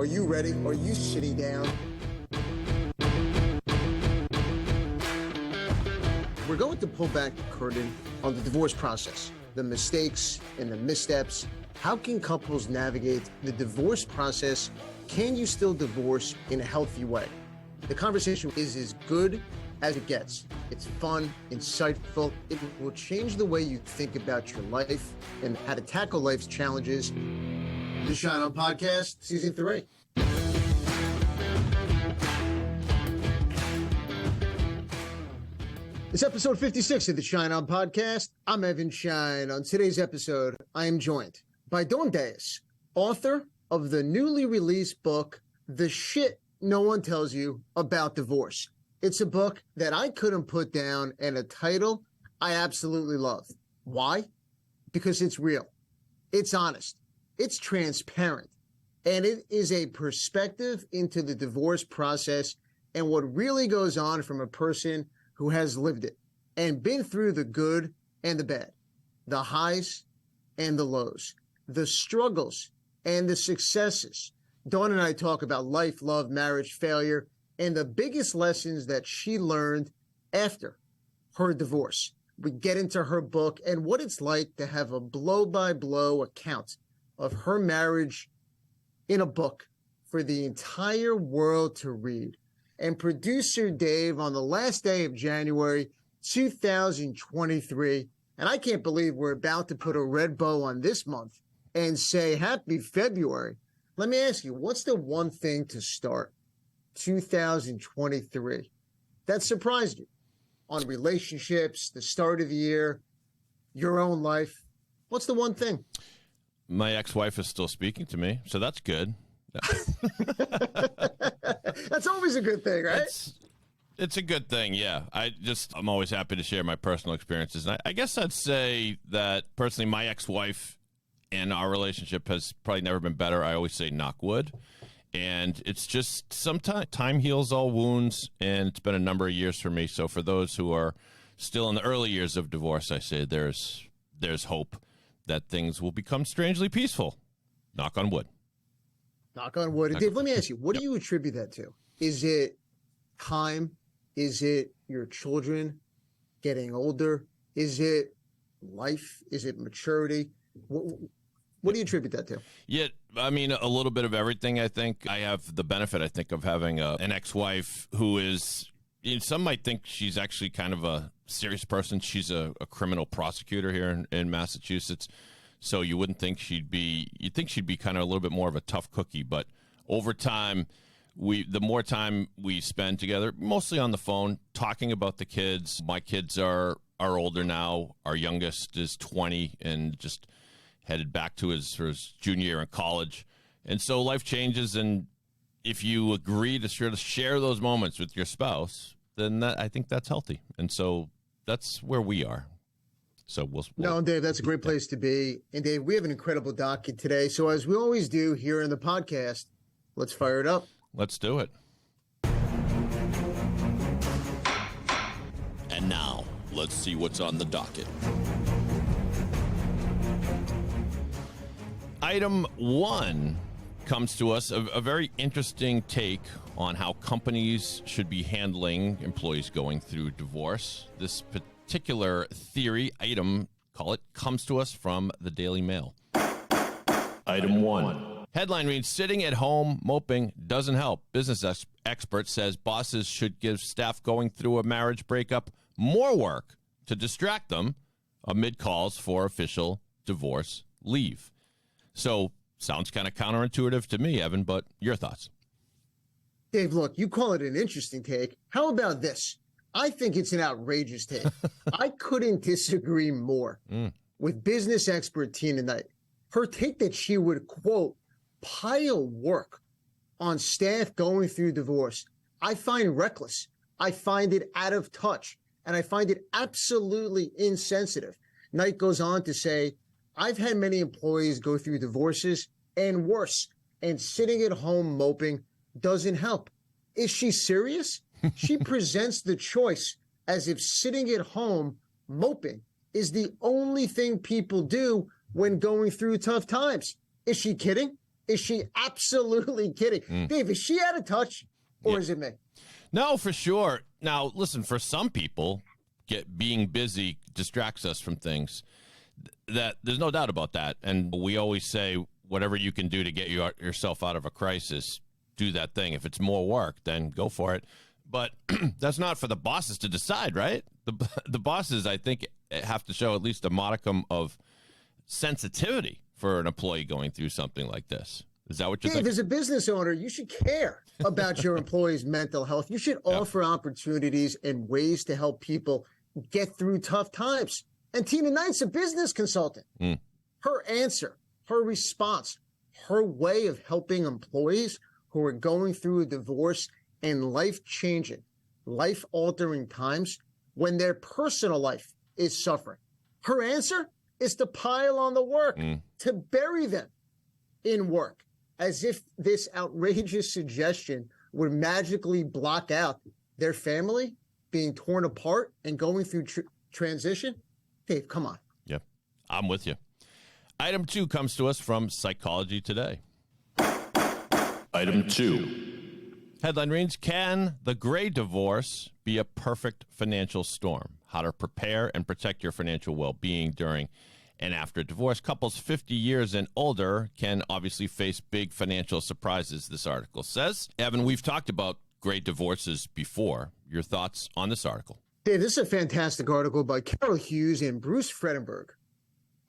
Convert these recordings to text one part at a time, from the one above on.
Are you ready? Are you sitting down? We're going to pull back the curtain on the divorce process, the mistakes and the missteps. How can couples navigate the divorce process? Can you still divorce in a healthy way? The conversation is as good as it gets. It's fun, insightful. It will change the way you think about your life and how to tackle life's challenges. The Schein Podcast, Season 3. It's episode 56 of the Schein Podcast. I'm Evan Schein. On today's episode, I am joined by Dais, author of the newly released book, The Shit No One Tells You About Divorce. It's a book that I couldn't put down and a title I absolutely love. Why? Because it's real. It's honest. It's transparent. And it is a perspective into the divorce process and what really goes on from a person who has lived it and been through the good and the bad, the highs and the lows, the struggles and the successes. Dawn and I talk about life, love, marriage, failure, and the biggest lessons that she learned after her divorce. We get into her book and what it's like to have a blow-by-blow account of her marriage in a book for the entire world to read. And producer Dave, on the last day of January 2023, and I can't believe we're about to put a red bow on this month and say happy February. Let me ask you, what's the one thing to start 2023 that surprised you on relationships, the start of the year, your own life? What's the one thing? My ex-wife is still speaking to me, so that's good. That's always a good thing, right? It's a good thing, yeah. I'm always happy to share my personal experiences. And I guess I'd say that personally, my ex-wife and our relationship has probably never been better. I always say knock wood. And it's just sometimes time heals all wounds, and it's been a number of years for me. So for those who are still in the early years of divorce, I say there's hope that things will become strangely peaceful. Knock on wood. Knock on wood. Dave, let me ask you, what do you attribute that to? Is it time? Is it your children getting older? Is it life? Is it maturity? What do you attribute that to? Yeah, I mean, a little bit of everything, I think. I have the benefit, I think, of having an ex-wife who is, some might think she's actually kind of a serious person. She's a criminal prosecutor here in Massachusetts. So you wouldn't think you'd think she'd be kind of a little bit more of a tough cookie. But over time, the more time we spend together, mostly on the phone, talking about the kids. My kids are older now. Our youngest is 20 and just headed back to his junior year in college. And so life changes, and if you agree to sort of share those moments with your spouse, then I think that's healthy. And so that's where we are. So No, Dave, that's a great place to be. And Dave, we have an incredible docket today. So as we always do here in the podcast, let's fire it up. Let's do it. And now, let's see what's on the docket. Item 1 comes to us, a very interesting take on how companies should be handling employees going through divorce. This particular theory, item, call it, comes to us from the Daily Mail. Item 1. Headline reads, sitting at home moping doesn't help. Business expert says bosses should give staff going through a marriage breakup more work to distract them amid calls for official divorce leave. So, sounds kind of counterintuitive to me, Evan, but your thoughts? Dave, look, you call it an interesting take. How about this? I think it's an outrageous take. I couldn't disagree more with business expert Tina Knight. Her take that she would, quote, pile work on staff going through divorce, I find reckless. I find it out of touch, and I find it absolutely insensitive. Knight goes on to say, I've had many employees go through divorces and worse, and sitting at home moping doesn't help. Is she serious? She presents the choice as if sitting at home moping is the only thing people do when going through tough times. Is she kidding? Is she absolutely kidding? Dave, is she out of touch or is it me? No, for sure. Now, listen, for some people, being busy distracts us from things. That there's no doubt about that. And we always say, whatever you can do to get yourself out of a crisis, do that thing. If it's more work, then go for it. But that's not for the bosses to decide, right? The bosses, I think, have to show at least a modicum of sensitivity for an employee going through something like this. Is that what you're Dave, thinking? as a business owner, you should care about your employees' mental health. You should offer opportunities and ways to help people get through tough times. And Tina Knight's a business consultant. Her answer, her response, her way of helping employees who are going through a divorce and life-changing, life-altering times when their personal life is suffering. Her answer is to pile on the work, to bury them in work, as if this outrageous suggestion would magically block out their family being torn apart and going through transition. Dave, come on. Yep, I'm with you. Item 2 comes to us from Psychology Today. Item 2. Headline reads, can the gray divorce be a perfect financial storm? How to prepare and protect your financial well-being during and after divorce. Couples 50 years and older can obviously face big financial surprises, this article says. Evan, we've talked about gray divorces before. Your thoughts on this article? Dave, this is a fantastic article by Carol Hughes and Bruce Fredenberg.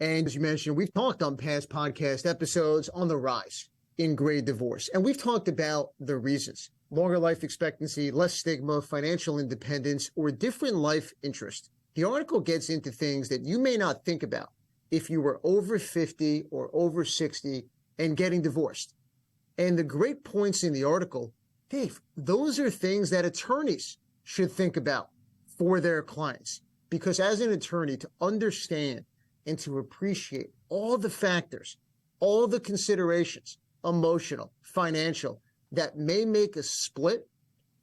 And as you mentioned, we've talked on past podcast episodes on the rise in gray divorce. And we've talked about the reasons. Longer life expectancy, less stigma, financial independence, or different life interest. The article gets into things that you may not think about if you were over 50 or over 60 and getting divorced. And the great points in the article, Dave, those are things that attorneys should think about for their clients. Because as an attorney, to understand and to appreciate all the factors, all the considerations, emotional, financial, that may make a split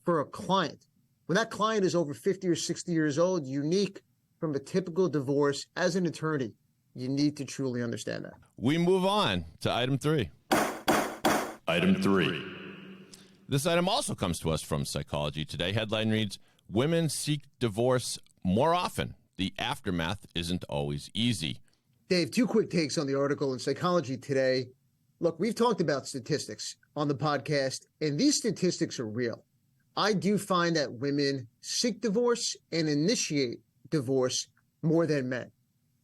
for a client. When that client is over 50 or 60 years old, unique from a typical divorce, as an attorney, you need to truly understand that. We move on to item 3. Item 3. This item also comes to us from Psychology Today. Headline reads, women seek divorce more often. The aftermath isn't always easy. Dave, 2 quick takes on the article in Psychology Today. Look, we've talked about statistics on the podcast, and these statistics are real. I do find that women seek divorce and initiate divorce more than men.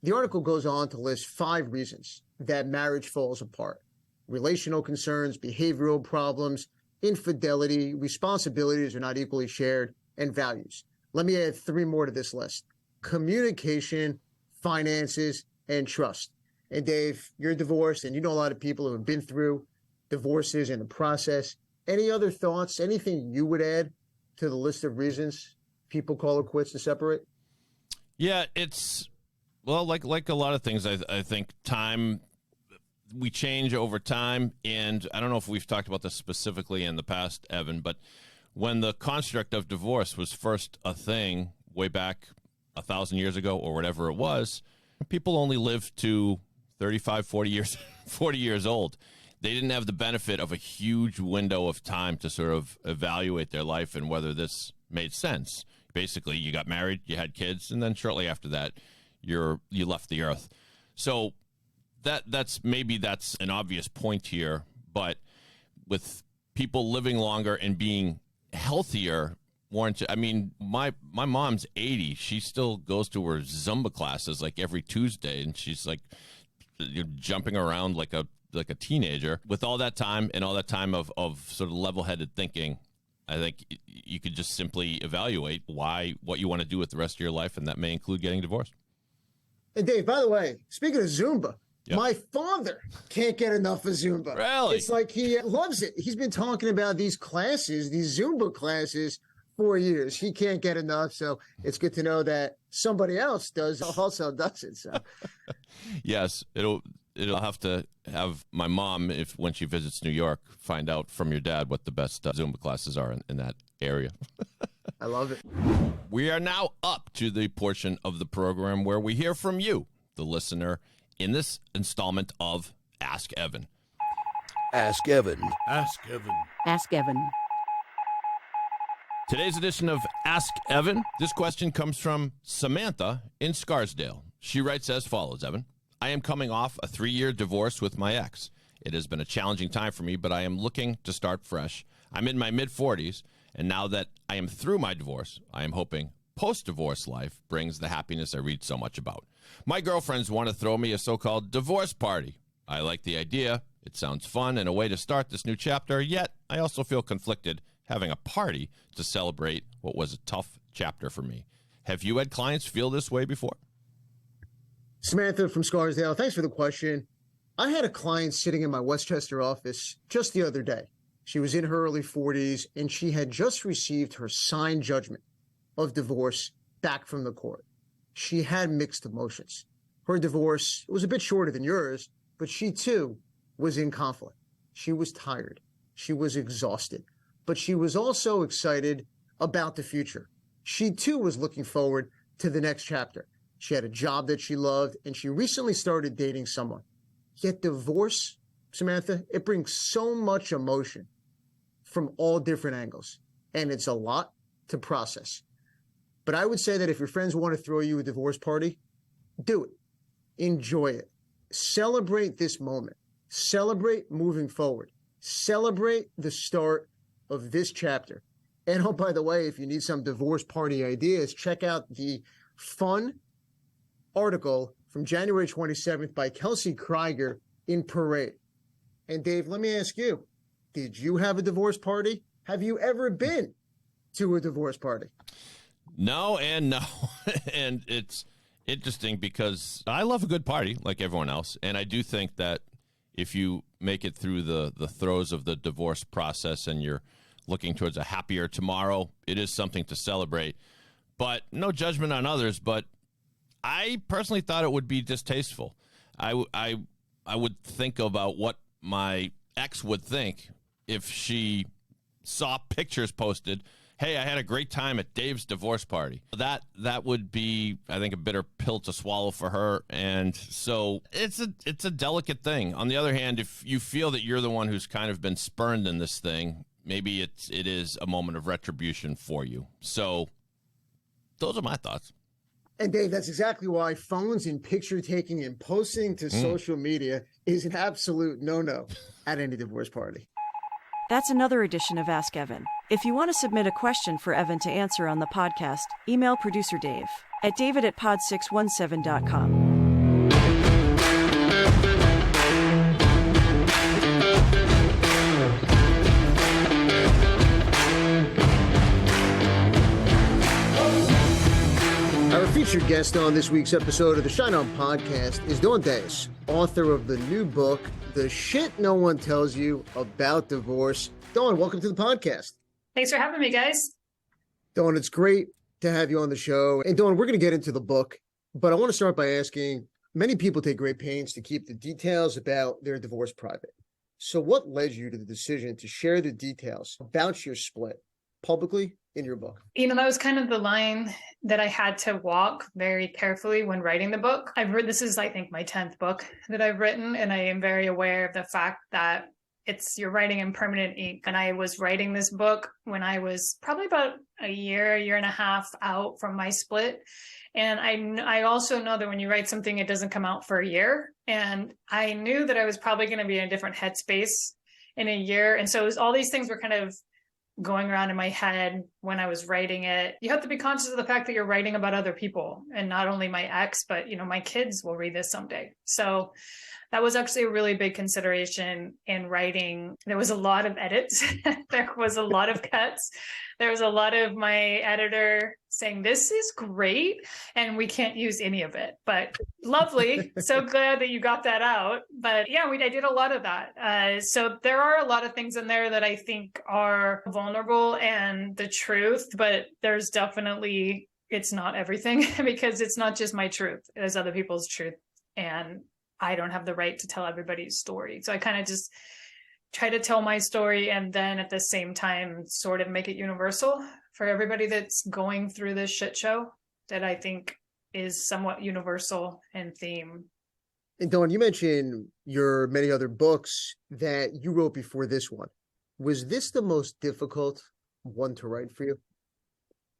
The article goes on to list 5 reasons that marriage falls apart: relational concerns, behavioral problems, infidelity, responsibilities are not equally shared, and values. Let me add 3 more to this list: communication, finances, and trust. And Dave, you're divorced, and you know a lot of people who have been through divorces in the process. Any other thoughts, anything you would add to the list of reasons people call it quits to separate? Yeah, it's, well, like a lot of things, I think time, we change over time. And I don't know if we've talked about this specifically in the past, Evan, but when the construct of divorce was first a thing way back 1,000 years ago or whatever it was, people only lived to 35, 40 years old. They didn't have the benefit of a huge window of time to sort of evaluate their life and whether this made sense. Basically, you got married, you had kids, and then shortly after that, you left the earth. So that's an obvious point here, but with people living longer and being healthier, I mean, my mom's 80. She still goes to her Zumba classes like every Tuesday, and she's like jumping around like a teenager. With all that time and all that time of sort of level-headed thinking, I think you could just simply evaluate what you want to do with the rest of your life, and that may include getting divorced. And Dave, by the way, speaking of Zumba, Yep. My father can't get enough of Zumba. Really? It's like he loves it. He's been talking about these classes, these Zumba classes, for years. He can't get enough, so it's good to know that somebody else also does it. So, yes, it'll have to have my mom, when she visits New York, find out from your dad what the best Zumba classes are in that area. I love it. We are now up to the portion of the program where we hear from you, the listener, in this installment of Ask Evan. Ask Evan. Ask Evan. Ask Evan. Today's edition of Ask Evan. This question comes from Samantha in Scarsdale. She writes as follows, Evan. I am coming off a 3-year divorce with my ex. It has been a challenging time for me, but I am looking to start fresh. I'm in my mid-40s, and now that I am through my divorce, I am hoping post-divorce life brings the happiness I read so much about. My girlfriends want to throw me a so-called divorce party. I like the idea. It sounds fun and a way to start this new chapter, yet I also feel conflicted having a party to celebrate what was a tough chapter for me. Have you had clients feel this way before? Samantha from Scarsdale, thanks for the question. I had a client sitting in my Westchester office just the other day. She was in her early 40s, and she had just received her signed judgment of divorce back from the court. She had mixed emotions. Her divorce was a bit shorter than yours, but she too was in conflict. She was tired. She was exhausted. But she was also excited about the future. She too was looking forward to the next chapter. She had a job that she loved, and she recently started dating someone. Yet divorce, Samantha, it brings so much emotion from all different angles, and it's a lot to process. But I would say that if your friends want to throw you a divorce party, do it. Enjoy it. Celebrate this moment. Celebrate moving forward. Celebrate the start of this chapter. And oh, by the way, if you need some divorce party ideas, check out the fun article from January 27th by Kelsey Krieger in Parade. And Dave, let me ask you, did you have a divorce party? Have you ever been to a divorce party? No and no. And it's interesting because I love a good party like everyone else. And I do think that if you make it through the throes of the divorce process and you're looking towards a happier tomorrow, it is something to celebrate. But no judgment on others, but I personally thought it would be distasteful. I would think about what my ex would think if she saw pictures posted. Hey, I had a great time at Dave's divorce party. That would be, I think, a bitter pill to swallow for her. And so it's a delicate thing. On the other hand, if you feel that you're the one who's kind of been spurned in this thing, maybe it is a moment of retribution for you. So those are my thoughts. And Dave, that's exactly why phones and picture taking and posting to social media is an absolute no-no at any divorce party. That's another edition of Ask Evan. If you want to submit a question for Evan to answer on the podcast, email producer Dave at david@pod617.com. Our featured guest on this week's episode of the Schein podcast is Dais, author of the new book, The Shit No One Tells You About Divorce. Dawn, welcome to the podcast. Thanks for having me, guys. Dawn, it's great to have you on the show. And Dawn, we're going to get into the book, but I want to start by asking, many people take great pains to keep the details about their divorce private. So what led you to the decision to share the details about your split publicly in your book? That was kind of the line that I had to walk very carefully when writing the book. This is, I think, my 10th book that I've written, and I am very aware of the fact that you're writing in permanent ink. And I was writing this book when I was probably about a year and a half out from my split. And I also know that when you write something, it doesn't come out for a year. And I knew that I was probably going to be in a different headspace in a year. And so it was, all these things were kind of going around in my head when I was writing it. You have to be conscious of the fact that you're writing about other people, and not only my ex, but my kids will read this someday. So that was actually a really big consideration in writing. There was a lot of edits. There was a lot of cuts. There was a lot of my editor saying, this is great, and we can't use any of it, but lovely. So glad that you got that out. But yeah, I did a lot of that. So there are a lot of things in there that I think are vulnerable and the truth, but there's definitely, it's not everything because it's not just my truth. There's other people's truth, and I don't have the right to tell everybody's story. So I kind of just try to tell my story, and then at the same time sort of make it universal for everybody that's going through this shit show that I think is somewhat universal in theme. And Dawn, you mentioned your many other books that you wrote before this one. Was this the most difficult one to write for you?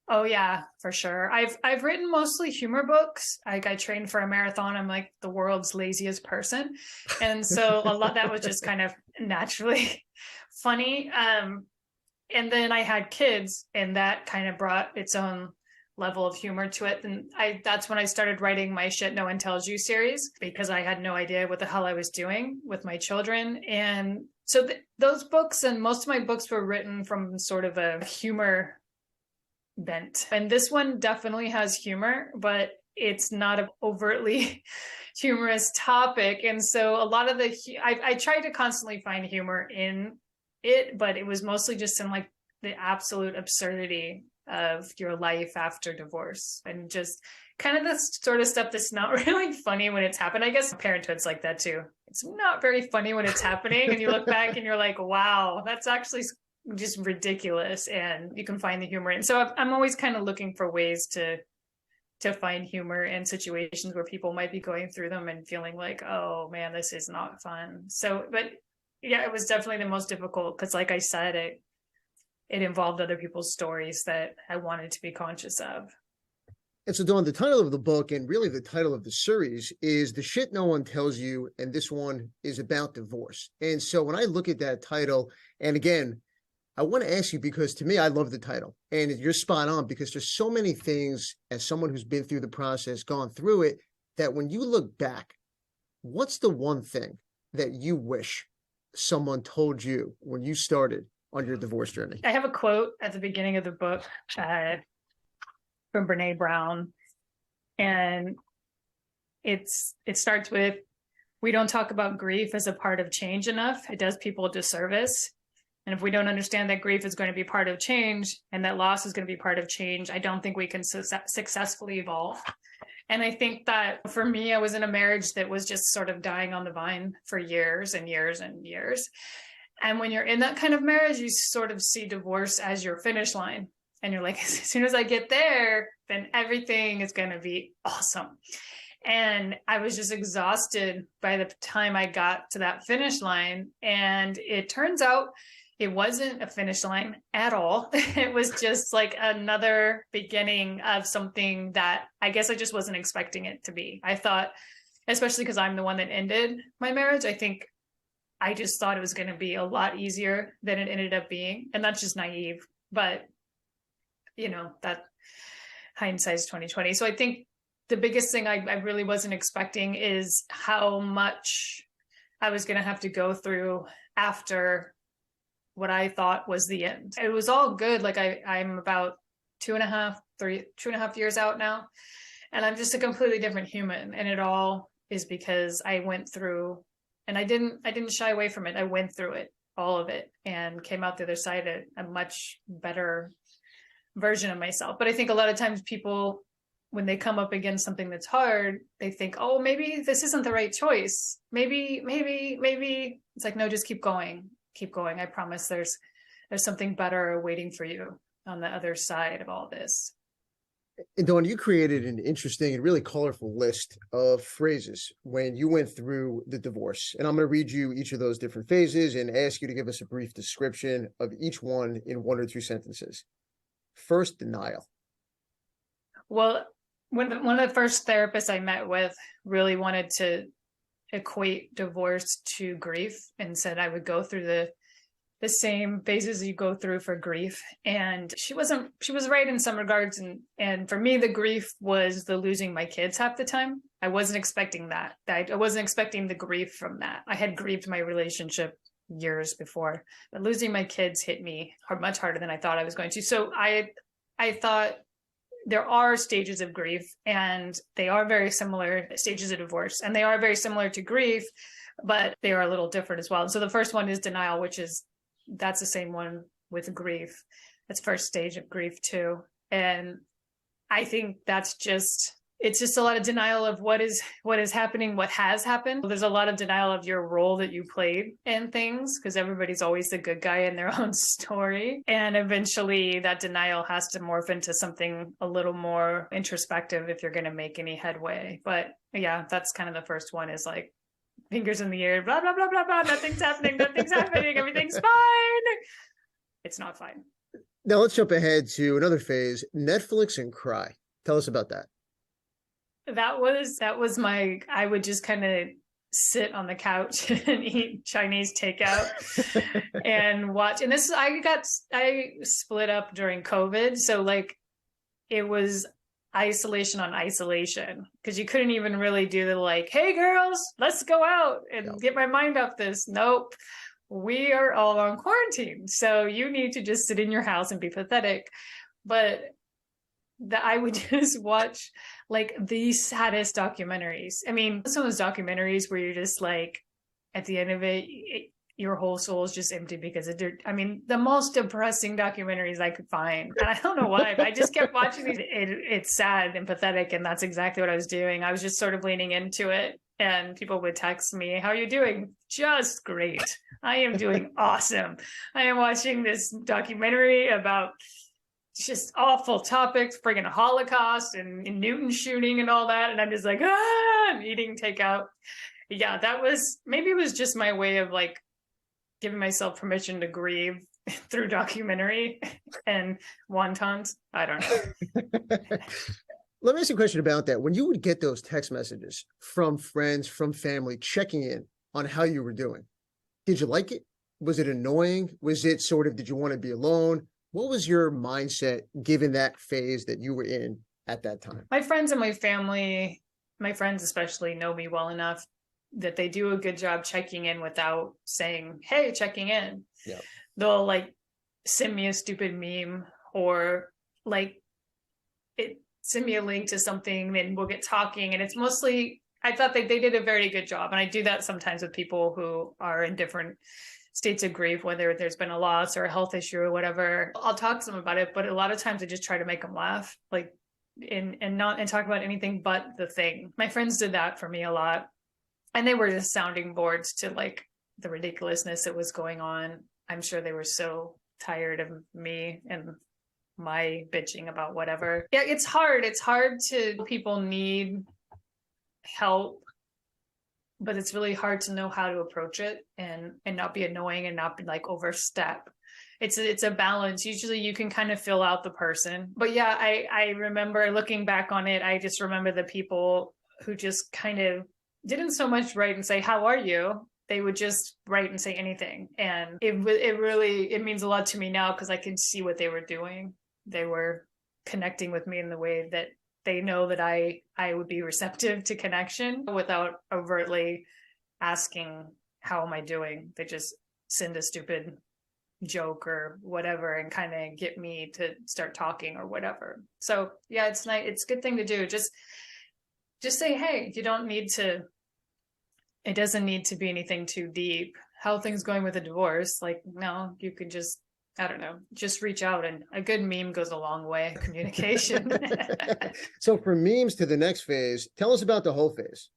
Oh yeah, for sure. I've written mostly humor books. Like I trained for a marathon. I'm like the world's laziest person. And so a lot that was just kind of naturally funny. And then I had kids and that kind of brought its own level of humor to it. And that's when I started writing my Shit No One Tells You series because I had no idea what the hell I was doing with my children. And so those books and most of my books were written from sort of a humor bent. And this one definitely has humor, but it's not an overtly humorous topic. And so a lot of I tried to constantly find humor in it, but it was mostly just in like the absolute absurdity of your life after divorce and just kind of the sort of stuff that's not really funny when it's happened. I guess parenthood's like that too. It's not very funny when it's happening and you look back and you're like, wow, that's actually just ridiculous, and you can find the humor in. So I'm always kind of looking for ways to find humor in situations where people might be going through them and feeling like, oh man, this is not fun. So, but yeah, it was definitely the most difficult because, like I said, it involved other people's stories that I wanted to be conscious of. And so, Dawn, the title of the book and really the title of the series is The Shit No One Tells You, and this one is about divorce. And so when I look at that title, and again, I want to ask you because to me, I love the title and you're spot on because there's so many things as someone who's been through the process, gone through it, that when you look back, what's the one thing that you wish someone told you when you started on your divorce journey? I have a quote at the beginning of the book from Brene Brown. And it starts with, we don't talk about grief as a part of change enough. It does people a disservice. And if we don't understand that grief is going to be part of change and that loss is going to be part of change, I don't think we can successfully evolve. And I think that for me, I was in a marriage that was just sort of dying on the vine for years and years and years. And when you're in that kind of marriage, you sort of see divorce as your finish line. And you're like, as soon as I get there, then everything is going to be awesome. And I was just exhausted by the time I got to that finish line. And it turns out it wasn't a finish line at all. It was just like another beginning of something that I guess I just wasn't expecting it to be. I thought, especially because I'm the one that ended my marriage, I think I just thought it was going to be a lot easier than it ended up being. And that's just naive. But, you know, that hindsight's 2020. So I think the biggest thing I really wasn't expecting is how much I was going to have to go through after what I thought was the end. It was all good. Like I'm about 2.5 years out now, and I'm just a completely different human. And it all is because I went through, and I didn't shy away from it. I went through it, all of it, and came out the other side a much better version of myself. But I think a lot of times people, when they come up against something that's hard, they think, oh, maybe this isn't the right choice. Maybe. It's like, no, just keep going. Keep going. I promise there's something better waiting for you on the other side of all this. And Dawn, you created an interesting and really colorful list of phrases when you went through the divorce. And I'm going to read you each of those different phases and ask you to give us a brief description of each one in 1 or 2 sentences. First, denial. Well, one of the first therapists I met with really wanted to equate divorce to grief and said I would go through the same phases you go through for grief. And she was right in some regards. And for me, the grief was the losing my kids half the time. I wasn't expecting that. I wasn't expecting the grief from that. I had grieved my relationship years before, but losing my kids hit me much harder than I thought I was going to. So I thought there are stages of grief, and they are very similar stages of divorce, and they are very similar to grief, but they are a little different as well. And so the first one is denial, that's the same one with grief. That's first stage of grief too. And I think that's just it's just a lot of denial of what is happening, what has happened. There's a lot of denial of your role that you played in things, because everybody's always the good guy in their own story. And eventually that denial has to morph into something a little more introspective if you're going to make any headway. But yeah, that's kind of the first one, is like fingers in the air, blah, blah, blah, blah, blah, nothing's happening, everything's fine. It's not fine. Now let's jump ahead to another phase, Netflix and cry. Tell us about that. That was my, I would just kind of sit on the couch and eat Chinese takeout and watch. And this, I split up during COVID. So like it was isolation on isolation, because you couldn't even really do the like, hey girls, let's go out and get my mind off this. Nope. We are all on quarantine. So you need to just sit in your house and be pathetic. But I would just watch like the saddest documentaries. I mean, some of those documentaries where you're just like, at the end of it, your whole soul is just empty because I mean, the most depressing documentaries I could find. And I don't know why, but I just kept watching these. It's sad and pathetic. And that's exactly what I was doing. I was just sort of leaning into it. And people would text me, how are you doing? Just great. I am doing awesome. I am watching this documentary about just awful topics, friggin' Holocaust and Newton shooting and all that. And I'm just like, I'm eating takeout. Yeah, maybe it was just my way of like giving myself permission to grieve through documentary and wontons. I don't know. Let me ask you a question about that. When you would get those text messages from friends, from family, checking in on how you were doing, did you like it? Was it annoying? Was it sort of, did you want to be alone? What was your mindset given that phase that you were in at that time? My friends and my family, my friends especially, know me well enough that they do a good job checking in without saying, hey, checking in. Yeah. They'll like send me a stupid meme, or like send me a link to something, and we'll get talking. And it's mostly, I thought they did a very good job. And I do that sometimes with people who are in different states of grief, whether there's been a loss or a health issue or whatever. I'll talk to them about it, but a lot of times I just try to make them laugh, like, and talk about anything but the thing. My friends did that for me a lot. And they were just sounding boards to like the ridiculousness that was going on. I'm sure they were so tired of me and my bitching about whatever. Yeah, it's hard. It's hard people need help, but it's really hard to know how to approach it and not be annoying and not be like overstep. It's a balance. Usually you can kind of fill out the person. But yeah, I remember looking back on it, I just remember the people who just kind of didn't so much write and say, how are you? They would just write and say anything. And it means a lot to me now, because I can see what they were doing. They were connecting with me in the way that they know that I would be receptive to connection without overtly asking, how am I doing? They just send a stupid joke or whatever and kind of get me to start talking or whatever. So yeah, it's nice. It's a good thing to do. Just say, hey, you don't need to, it doesn't need to be anything too deep. How are things going with a divorce? Like, no, you could just, I don't know, just reach out, and a good meme goes a long way. Communication. So from memes to the next phase, tell us about the whole phase.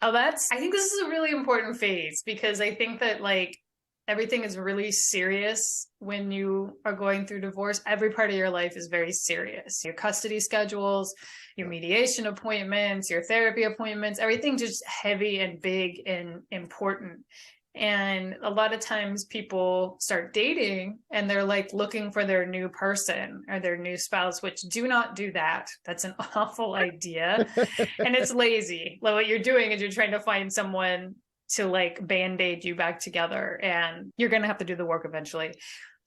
Oh, I think this is a really important phase, because I think that like everything is really serious when you are going through divorce. Every part of your life is very serious. Your custody schedules, your mediation appointments, your therapy appointments, everything just heavy and big and important. And a lot of times people start dating and they're like looking for their new person or their new spouse, which do not do that. That's an awful idea. And it's lazy. Like, what you're doing is you're trying to find someone to like band-aid you back together, and you're going to have to do the work eventually.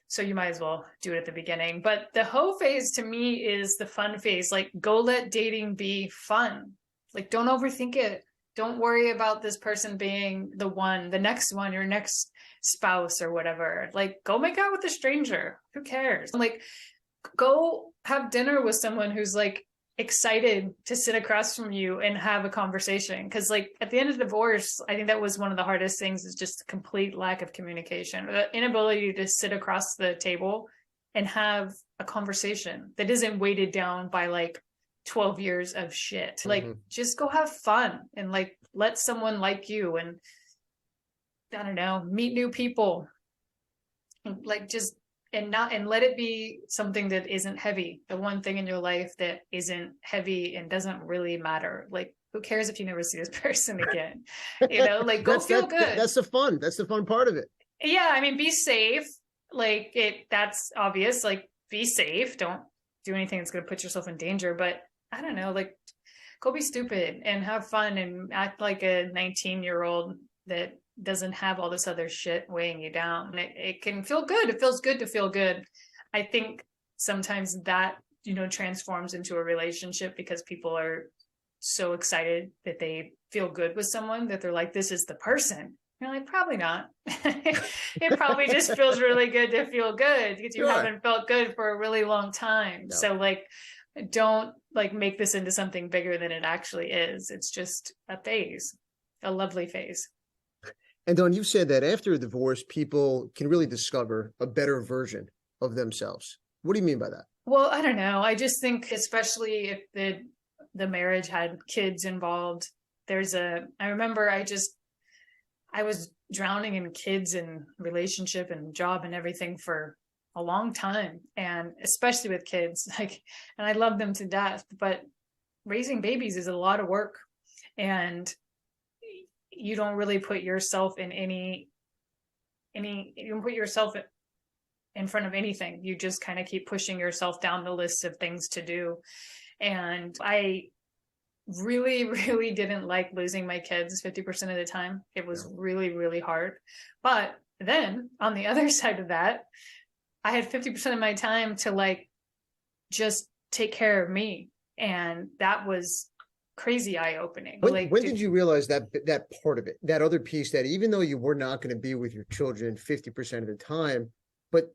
So you might as well do it at the beginning. But the hoe phase to me is the fun phase. Like, go let dating be fun. Like, don't overthink it. Don't worry about this person being the one, the next one, your next spouse or whatever. Like, go make out with a stranger. Who cares? Like, go have dinner with someone who's like excited to sit across from you and have a conversation. Because like at the end of divorce, I think that was one of the hardest things, is just a complete lack of communication, the inability to sit across the table and have a conversation that isn't weighted down by like 12 years of shit. Like, Mhm. just go have fun and like let someone like you, and I don't know, meet new people. And, like, just and let it be something that isn't heavy. The one thing in your life that isn't heavy and doesn't really matter. Like, who cares if you never see this person again? Like, go feel good. That's the fun. That's the fun part of it. Yeah, I mean, be safe. Like, that's obvious. Like, be safe. Don't do anything that's going to put yourself in danger. But I don't know, like, go be stupid and have fun and act like a 19-year-old that doesn't have all this other shit weighing you down. And it can feel good. It feels good to feel good. I think sometimes that, transforms into a relationship because people are so excited that they feel good with someone that they're like, this is the person. You're like, probably not. It probably just feels really good to feel good because you haven't felt good for a really long time. No. So like, don't like make this into something bigger than it actually is. It's just a phase, a lovely phase. And Dawn, you've said that after a divorce, people can really discover a better version of themselves. What do you mean by that? Well, I don't know. I just think, especially if the marriage had kids involved, I remember I was drowning in kids and relationship and job and everything for a long time. And especially with kids, and I love them to death, but raising babies is a lot of work. And you don't really put yourself in you don't put yourself in front of anything. You just kind of keep pushing yourself down the list of things to do. And I really, really didn't like losing my kids 50% of the time. It was really, really hard. But then on the other side of that, I had 50% of my time to like just take care of me. And that was crazy eye-opening. When did you realize that part of it, that other piece, that even though you were not going to be with your children 50% of the time, but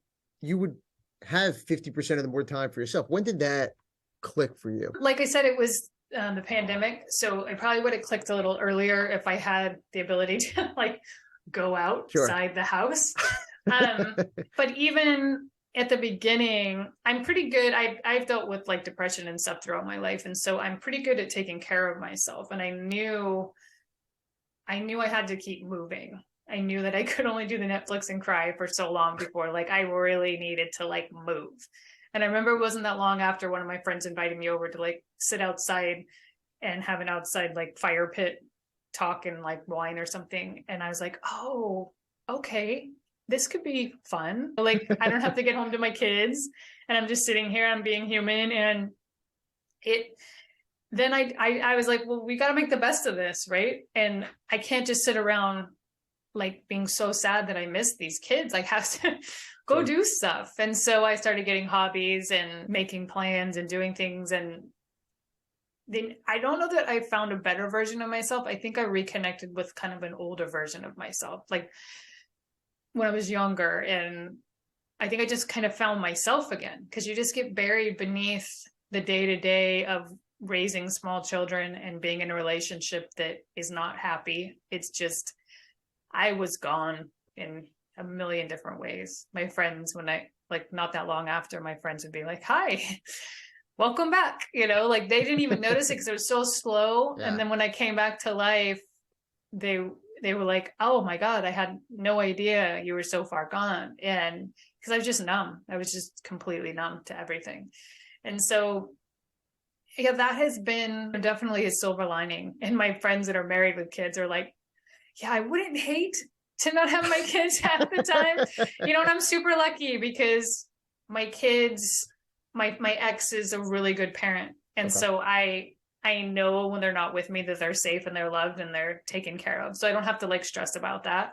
you would have 50% of the more time for yourself? When did that click for you? Like I said, it was the pandemic. So I probably would have clicked a little earlier if I had the ability to like go outside the house. But even at the beginning, I'm pretty good. I've dealt with like depression and stuff throughout my life. And so I'm pretty good at taking care of myself. And I knew I had to keep moving. I knew that I could only do the Netflix and cry for so long before like I really needed to like move. And I remember it wasn't that long after one of my friends invited me over to like sit outside and have an outside like fire pit talk and like wine or something. And I was like, oh, okay, this could be fun. Like, I don't have to get home to my kids and I'm just sitting here, I'm being human. And then I was like, well, we got to make the best of this. Right. And I can't just sit around like being so sad that I miss these kids. I have to go do stuff. And so I started getting hobbies and making plans and doing things. And then I don't know that I found a better version of myself. I think I reconnected with kind of an older version of myself, like when I was younger. And I think I just kind of found myself again, because you just get buried beneath the day-to-day of raising small children and being in a relationship that is not happy. It's just, I was gone in a million different ways. My friends, when I, like, not that long after, my friends would be like, hi, welcome back. Like they didn't even notice it because it was so slow. Yeah. And then when I came back to life, they were like, oh my God, I had no idea you were so far gone. And because I was just numb. I was just completely numb to everything. And so, yeah, that has been definitely a silver lining. And my friends that are married with kids are like, yeah, I wouldn't hate to not have my kids half the time. And I'm super lucky because my kids, my ex is a really good parent. And so I know when they're not with me that they're safe and they're loved and they're taken care of. So I don't have to like stress about that.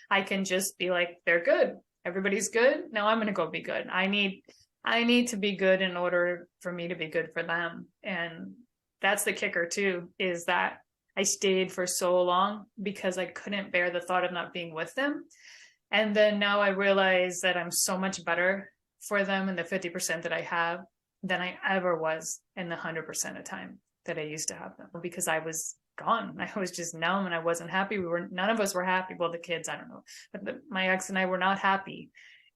I can just be like, they're good. Everybody's good. Now I'm going to go be good. I need to be good in order for me to be good for them. And that's the kicker too, is that I stayed for so long because I couldn't bear the thought of not being with them. And then now I realize that I'm so much better for them in the 50% that I have than I ever was in the 100% of time that I used to have them, because I was gone. I was just numb and I wasn't happy. None of us were happy. Well, the kids, I don't know, but my ex and I were not happy.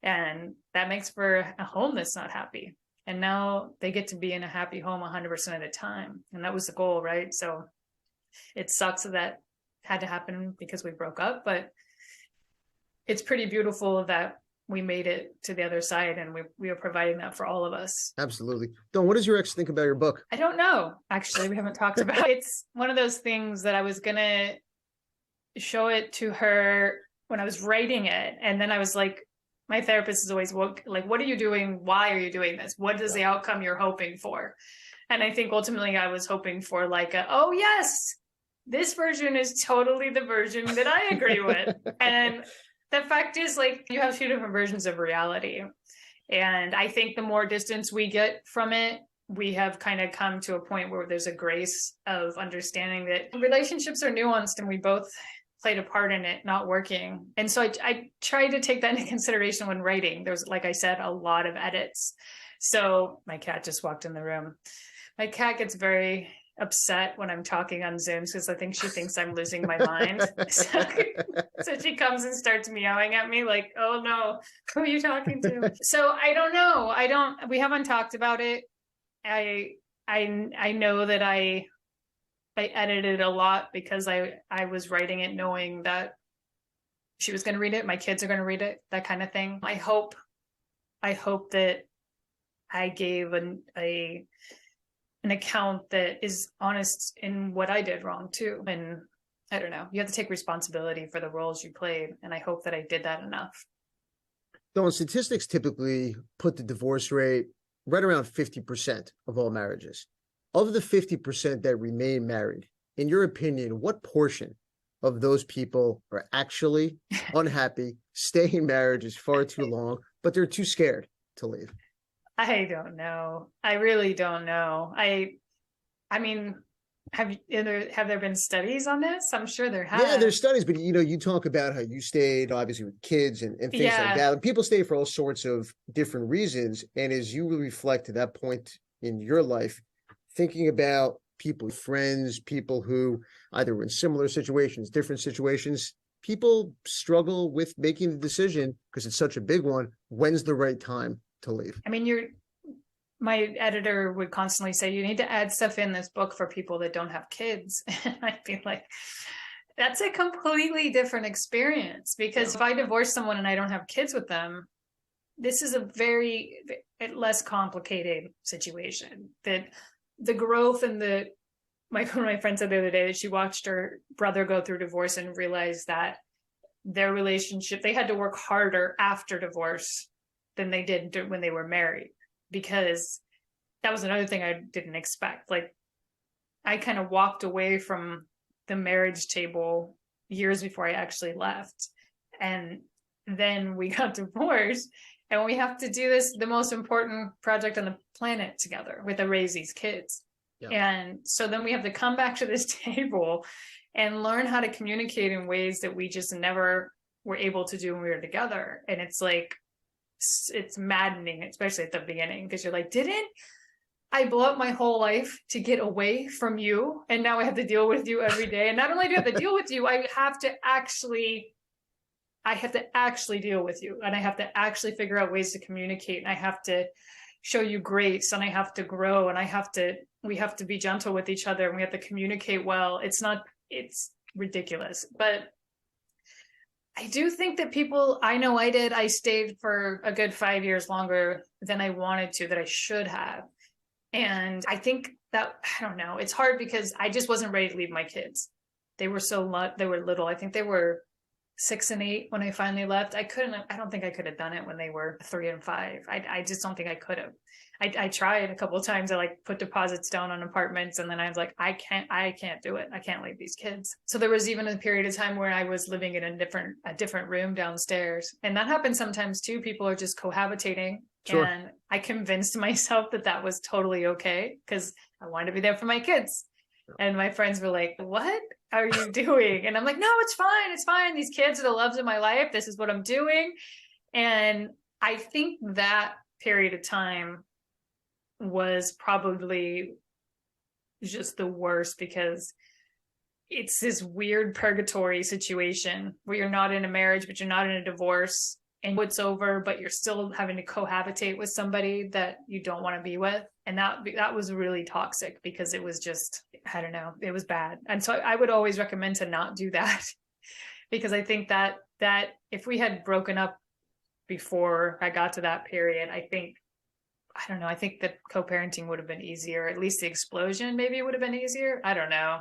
And that makes for a home that's not happy. And now they get to be in a happy home 100% of the time. And that was the goal, right? So it sucks that had to happen because we broke up, but it's pretty beautiful that we made it to the other side, and we are providing that for all of us. Absolutely. Don, what does your ex think about your book? I don't know. Actually, we haven't talked about it. It's one of those things that I was going to show it to her when I was writing it. And then I was like, my therapist is always what are you doing? Why are you doing this? What is the outcome you're hoping for? And I think ultimately I was hoping for like oh yes, this version is totally the version that I agree with. And the fact is, like, you have two different versions of reality. And I think the more distance we get from it, we have kind of come to a point where there's a grace of understanding that relationships are nuanced and we both played a part in it not working. And so I tried to take that into consideration when writing. There's, like I said, a lot of edits. So my cat just walked in the room. My cat gets very upset when I'm talking on Zoom because I think she thinks I'm losing my mind. So she comes and starts meowing at me like, oh no, who are you talking to? So I don't know. We haven't talked about it. I know that I edited a lot because I was writing it knowing that she was going to read it. My kids are going to read it, that kind of thing. I hope that I gave an account that is honest in what I did wrong too. And I don't know, you have to take responsibility for the roles you played. And I hope that I did that enough. Dawn, statistics typically put the divorce rate right around 50% of all marriages. Of the 50% that remain married, in your opinion, what portion of those people are actually unhappy, stay in marriages far too long, but they're too scared to leave? I don't know. I really don't know. I mean, have there been studies on this? I'm sure there have. Yeah, there's studies, but you talk about how you stayed obviously with kids and things like that. And people stay for all sorts of different reasons. And as you reflect to that point in your life, thinking about people, friends, people who either were in similar situations, different situations, people struggle with making the decision because it's such a big one. When's the right time to leave? I mean, my editor would constantly say, you need to add stuff in this book for people that don't have kids. And I'd be like, that's a completely different experience, because if I divorce someone and I don't have kids with them, this is a very less complicated situation. That the growth and one of my friends said the other day that she watched her brother go through divorce and realized that their relationship, they had to work harder after divorce than they did when they were married, because that was another thing I didn't expect. Like, I kind of walked away from the marriage table years before I actually left. And then we got divorced, and we have to do the most important project on the planet together with raise these kids. Yep. And so then we have to come back to this table and learn how to communicate in ways that we just never were able to do when we were together. And it's like, it's maddening, especially at the beginning, because you're like, didn't I blow up my whole life to get away from you? And now I have to deal with you every day. And not only do I have to deal with you, I have to actually deal with you. And I have to actually figure out ways to communicate. And I have to show you grace, and I have to grow, and we have to be gentle with each other, and we have to communicate well. It's ridiculous. But I do think that I stayed for a good 5 years longer than I wanted to, that I should have. And I think that, I don't know, it's hard because I just wasn't ready to leave my kids. They were little. I think they were 6 and 8 when I finally left. I don't think I could have done it when they were 3 and 5. I just don't think I could have. I tried a couple of times. I put deposits down on apartments, and then I was like, I can't do it. I can't leave these kids. So there was even a period of time where I was living in a different room downstairs. And that happens sometimes too. People are just cohabitating. Sure. And I convinced myself that was totally okay, because I wanted to be there for my kids. And my friends were like, what are you doing? And I'm like, no, it's fine. It's fine. These kids are the loves of my life. This is what I'm doing. And I think that period of time was probably just the worst, because it's this weird purgatory situation where you're not in a marriage, but you're not in a divorce. and it's over, but you're still having to cohabitate with somebody that you don't want to be with. And that was really toxic because it was just, I don't know, it was bad. And so I would always recommend to not do that because I think that if we had broken up before I got to that period, I don't know, I think that co-parenting would have been easier. At least the explosion maybe would have been easier. I don't know.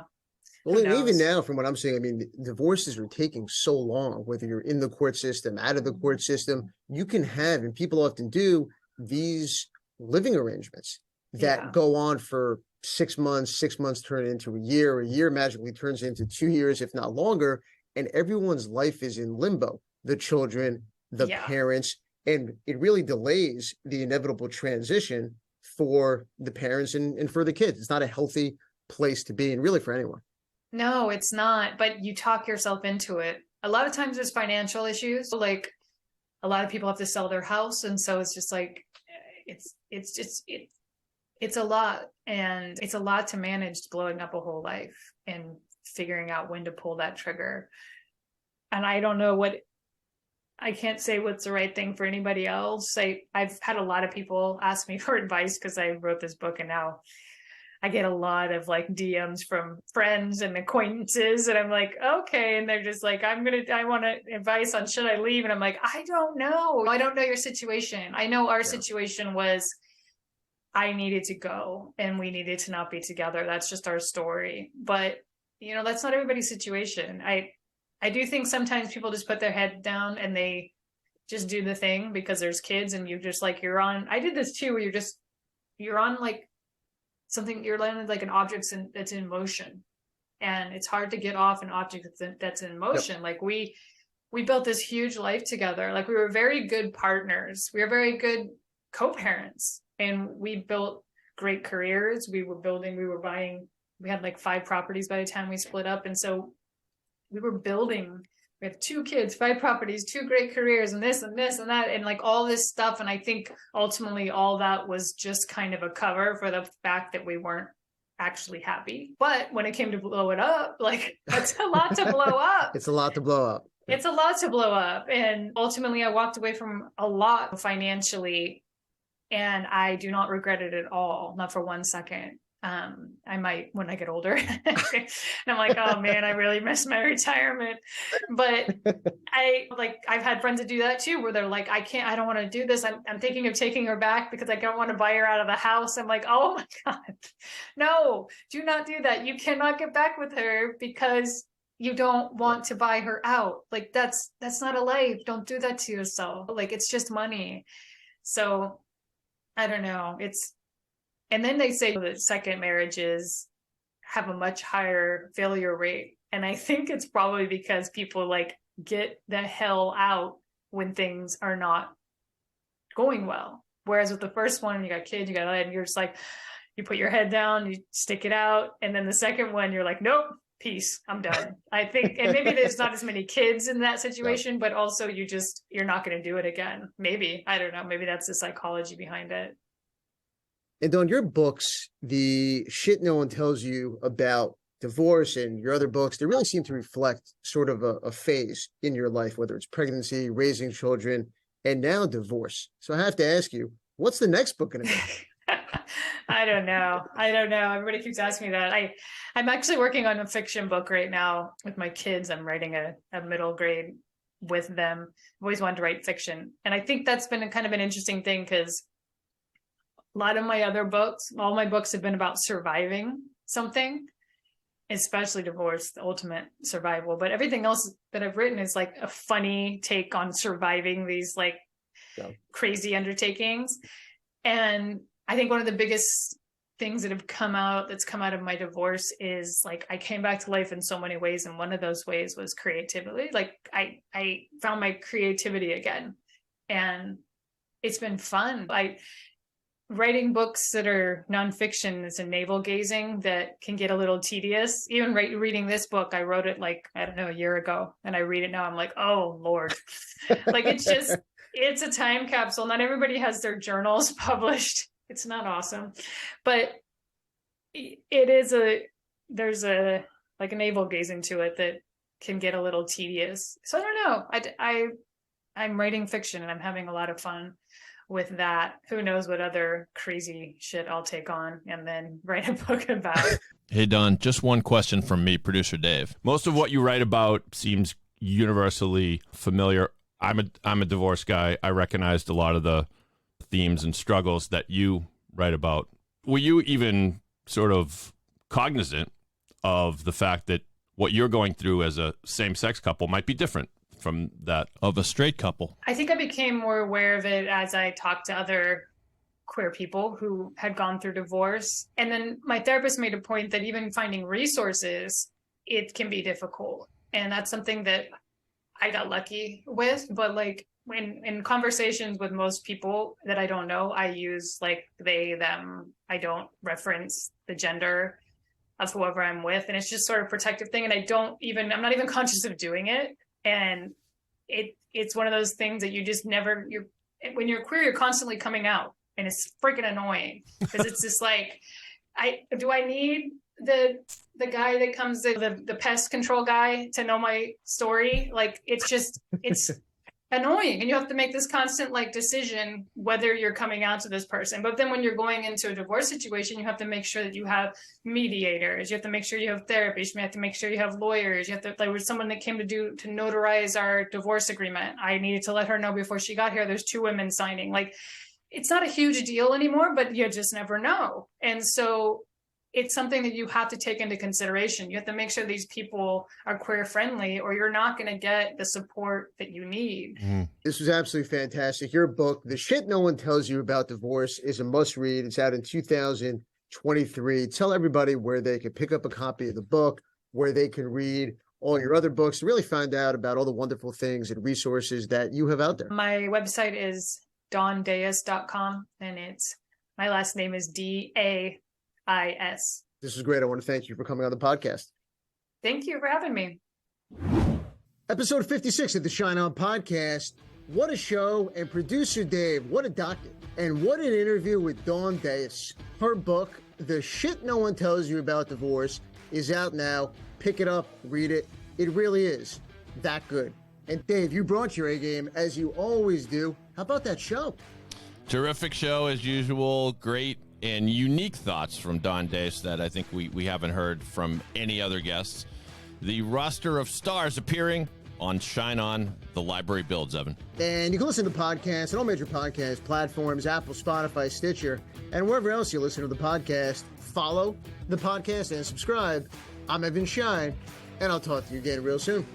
Well, and even now, from what I'm saying, I mean, divorces are taking so long, whether you're in the court system, out of the court system, you can have, and people often do, these living arrangements that go on for 6 months, 6 months turn into a year magically turns into 2 years, if not longer, and everyone's life is in limbo. The children, the parents, and it really delays the inevitable transition for the parents and for the kids. It's not a healthy place to be, and really for anyone. No, it's not, but you talk yourself into it. A lot of times there's financial issues. Like a lot of people have to sell their house. And so it's just like, it's a lot, and it's a lot to manage blowing up a whole life and figuring out when to pull that trigger. And I don't know I can't say what's the right thing for anybody else. I've had a lot of people ask me for advice because I wrote this book, and now I get a lot of like DMs from friends and acquaintances, and I'm like, okay. And they're just like, I want advice on should I leave? And I'm like, I don't know. I don't know your situation. I know our situation was I needed to go and we needed to not be together. That's just our story. But, you know, that's not everybody's situation. I do think sometimes people just put their head down and they just do the thing because there's kids, and you're just like, I did this too, where you're on like something, you're landing like an object that's in motion, and it's hard to get off an object that's in motion. Yep. Like we built this huge life together. Like we were very good partners. We were very good co-parents, and we built great careers. We had like 5 properties by the time we split up. And so we have 2 kids, 5 properties, 2 great careers, and this and this and that, and like all this stuff. And I think ultimately all that was just kind of a cover for the fact that we weren't actually happy. But when it came to blow it up, like that's a lot to blow up. It's a lot to blow up. It's a lot to blow up. And ultimately I walked away from a lot financially, and I do not regret it at all. Not for 1 second. I might when I get older. And I'm like, oh man, I really miss my retirement. But I've had friends that do that too, where they're like, I don't want to do this. I'm thinking of taking her back because I don't want to buy her out of the house. I'm like, oh my God, no, do not do that. You cannot get back with her because you don't want to buy her out. Like that's not a life. Don't do that to yourself. Like it's just money. So I don't know. And then they say that second marriages have a much higher failure rate. And I think it's probably because people like get the hell out when things are not going well. Whereas with the first one, you got kids, and you're just like, you put your head down, you stick it out. And then the second one, you're like, nope, peace, I'm done. I think, and maybe there's not as many kids in that situation, but also you're not going to do it again. Maybe, I don't know. Maybe that's the psychology behind it. And on your books, the shit no one tells you about divorce and your other books, they really seem to reflect sort of a phase in your life, whether it's pregnancy, raising children, and now divorce. So I have to ask you, what's the next book going to be? I don't know. Everybody keeps asking me that. I'm actually working on a fiction book right now with my kids. I'm writing a middle grade with them. I've always wanted to write fiction. And I think that's been kind of an interesting thing because a lot of my other books, all my books have been about surviving something, especially divorce, the ultimate survival. But everything else that I've written is like a funny take on surviving these like crazy undertakings. And I think one of the biggest things that's come out of my divorce is like I came back to life in so many ways. And one of those ways was creativity. Like I found my creativity again. And it's been fun. Writing books that are nonfiction is a navel gazing that can get a little tedious. Even reading this book, I wrote it like, I don't know, a year ago. And I read it now, I'm like, oh, Lord. Like, it's a time capsule. Not everybody has their journals published. It's not awesome. But there's a like a navel gazing to it that can get a little tedious. So I don't know. I'm writing fiction and I'm having a lot of fun with that. Who knows what other crazy shit I'll take on and then write a book about. Hey, Don, just one question from me, producer Dave. Most of what you write about seems universally familiar. I'm a divorce guy. I recognized a lot of the themes and struggles that you write about. Were you even sort of cognizant of the fact that what you're going through as a same-sex couple might be different from that of a straight couple? I think I became more aware of it as I talked to other queer people who had gone through divorce. And then my therapist made a point that even finding resources, it can be difficult. And that's something that I got lucky with. But like when in conversations with most people that I don't know, I use like they, them. I don't reference the gender of whoever I'm with. And it's just sort of a protective thing. And I'm not even conscious of doing it. And it's one of those things that you just never, when you're queer, you're constantly coming out, and it's freaking annoying because it's just like, I need the guy that comes, the pest control guy to know my story. Like, it's annoying. And you have to make this constant like decision whether you're coming out to this person. But then when you're going into a divorce situation, you have to make sure that you have mediators. You have to make sure you have therapists. You have to make sure you have lawyers. You have to, like, with someone that came to notarize our divorce agreement. I needed to let her know before she got here. There's 2 women signing. Like, it's not a huge deal anymore, but you just never know. And so it's something that you have to take into consideration. You have to make sure these people are queer friendly, or you're not going to get the support that you need. This was absolutely fantastic. Your book, The Shit No One Tells You About Divorce, is a must read. It's out in 2023. Tell everybody where they can pick up a copy of the book, where they can read all your other books, to really find out about all the wonderful things and resources that you have out there. My website is dais.com, and my last name is Dais. This is great. I want to thank you for coming on the podcast. Thank you for having me. Episode 56 of the Schein On podcast. What a show. And producer Dave, what a doctor. And what an interview with Dawn Dais. Her book, The Shit No One Tells You About Divorce, is out now. Pick it up, read it. It really is that good. And Dave, you brought your A game as you always do. How about that show? Terrific show as usual. Great and unique thoughts from Dawn Dais that I think we haven't heard from any other guests. The roster of stars appearing on Schein On, the library builds, Evan. And you can listen to podcasts on all major podcast platforms, Apple, Spotify, Stitcher, and wherever else you listen to the podcast. Follow the podcast and subscribe. I'm Evan Schein, and I'll talk to you again real soon.